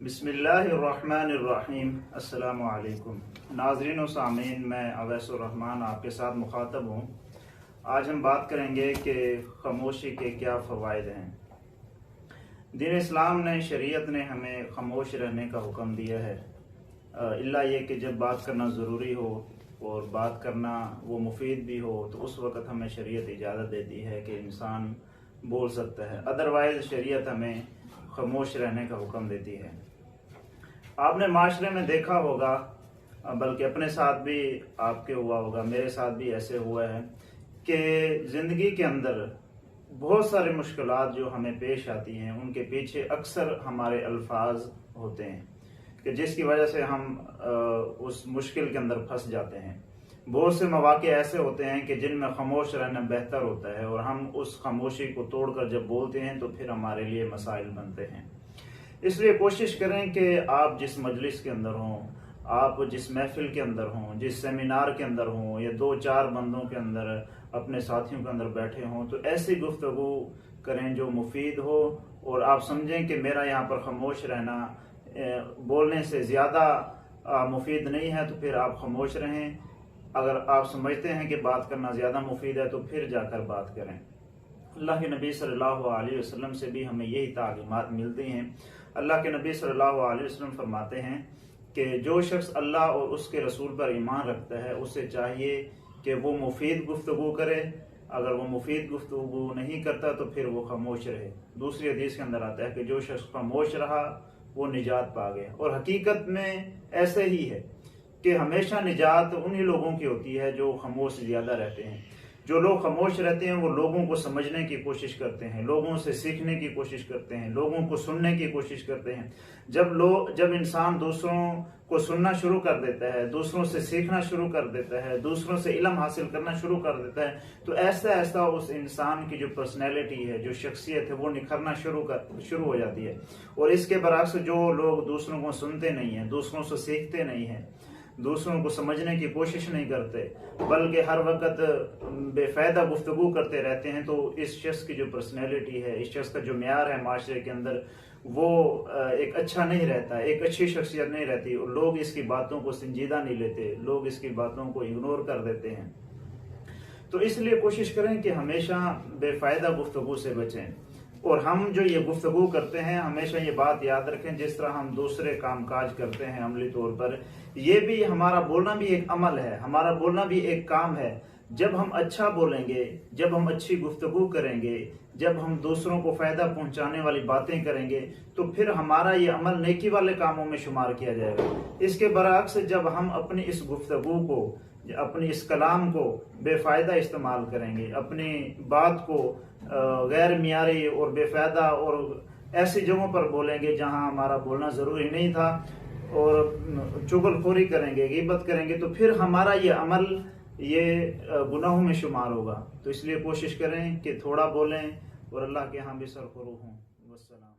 بسم اللہ الرحمن الرحیم۔ السلام علیکم ناظرین و سامعین، میں اویس الرحمن آپ کے ساتھ مخاطب ہوں۔ آج ہم بات کریں گے کہ خاموشی کے کیا فوائد ہیں۔ دین اسلام نے، شریعت نے ہمیں خاموش رہنے کا حکم دیا ہے، الا یہ کہ جب بات کرنا ضروری ہو اور بات کرنا وہ مفید بھی ہو تو اس وقت ہمیں شریعت اجازت دیتی ہے کہ انسان بول سکتا ہے، ادروائز شریعت ہمیں خاموش رہنے کا حکم دیتی ہے۔ آپ نے معاشرے میں دیکھا ہوگا، بلکہ اپنے ساتھ بھی آپ کے ہوا ہوگا، میرے ساتھ بھی ایسے ہوا ہے کہ زندگی کے اندر بہت ساری مشکلات جو ہمیں پیش آتی ہیں ان کے پیچھے اکثر ہمارے الفاظ ہوتے ہیں کہ جس کی وجہ سے ہم اس مشکل کے اندر پھنس جاتے ہیں۔ بہت سے مواقع ایسے ہوتے ہیں کہ جن میں خاموش رہنا بہتر ہوتا ہے اور ہم اس خاموشی کو توڑ کر جب بولتے ہیں تو پھر ہمارے لیے مسائل بنتے ہیں۔ اس لیے کوشش کریں کہ آپ جس مجلس کے اندر ہوں، آپ جس محفل کے اندر ہوں، جس سیمینار کے اندر ہوں یا 2-4 بندوں کے اندر اپنے ساتھیوں کے اندر بیٹھے ہوں تو ایسی گفتگو کریں جو مفید ہو، اور آپ سمجھیں کہ میرا یہاں پر خاموش رہنا بولنے سے زیادہ مفید نہیں ہے تو پھر آپ خاموش رہیں۔ اگر آپ سمجھتے ہیں کہ بات کرنا زیادہ مفید ہے تو پھر جا کر بات کریں۔ اللہ کے نبی صلی اللہ علیہ وسلم سے بھی ہمیں یہی تعلیمات ملتی ہیں۔ اللہ کے نبی صلی اللہ علیہ وسلم فرماتے ہیں کہ جو شخص اللہ اور اس کے رسول پر ایمان رکھتا ہے اسے چاہیے کہ وہ مفید گفتگو کرے، اگر وہ مفید گفتگو نہیں کرتا تو پھر وہ خاموش رہے۔ دوسری حدیث کے اندر آتا ہے کہ جو شخص خاموش رہا وہ نجات پا گیا، اور حقیقت میں ایسے ہی ہے کہ ہمیشہ نجات انہی لوگوں کی ہوتی ہے جو خاموش زیادہ رہتے ہیں۔ جو لوگ خاموش رہتے ہیں وہ لوگوں کو سمجھنے کی کوشش کرتے ہیں، لوگوں سے سیکھنے کی کوشش کرتے ہیں، لوگوں کو سننے کی کوشش کرتے ہیں۔ جب انسان دوسروں کو سننا شروع کر دیتا ہے، دوسروں سے سیکھنا شروع کر دیتا ہے، دوسروں سے علم حاصل کرنا شروع کر دیتا ہے تو ایسا اس انسان کی جو پرسنالٹی ہے، جو شخصیت ہے وہ نکھرنا شروع ہو جاتی ہے۔ اور اس کے برعکس جو لوگ دوسروں کو سنتے نہیں ہیں، دوسروں سے سیکھتے نہیں ہیں، دوسروں کو سمجھنے کی کوشش نہیں کرتے بلکہ ہر وقت بے فائدہ گفتگو کرتے رہتے ہیں، تو اس شخص کی جو پرسنالٹی ہے، اس شخص کا جو معیار ہے معاشرے کے اندر وہ ایک اچھا نہیں رہتا، ایک اچھی شخصیت نہیں رہتی، اور لوگ اس کی باتوں کو سنجیدہ نہیں لیتے، لوگ اس کی باتوں کو اگنور کر دیتے ہیں۔ تو اس لیے کوشش کریں کہ ہمیشہ بے فائدہ گفتگو سے بچیں، اور ہم جو یہ گفتگو کرتے ہیں ہمیشہ یہ بات یاد رکھیں، جس طرح ہم دوسرے کام کاج کرتے ہیں عملی طور پر، یہ بھی ہمارا بولنا بھی ایک عمل ہے، ہمارا بولنا بھی ایک کام ہے۔ جب ہم اچھا بولیں گے، جب ہم اچھی گفتگو کریں گے، جب ہم دوسروں کو فائدہ پہنچانے والی باتیں کریں گے تو پھر ہمارا یہ عمل نیکی والے کاموں میں شمار کیا جائے گا۔ اس کے برعکس جب ہم اپنی اس گفتگو کو، اپنی اس کلام کو بے فائدہ استعمال کریں گے، اپنی بات کو غیر معیاری اور بے فائدہ اور ایسی جگہوں پر بولیں گے جہاں ہمارا بولنا ضروری نہیں تھا، اور چغل خوری کریں گے، غیبت کریں گے تو پھر ہمارا یہ عمل یہ گناہوں میں شمار ہوگا۔ تو اس لیے کوشش کریں کہ تھوڑا بولیں اور اللہ کے ہاں بھی سرخرو ہوں۔ والسلام۔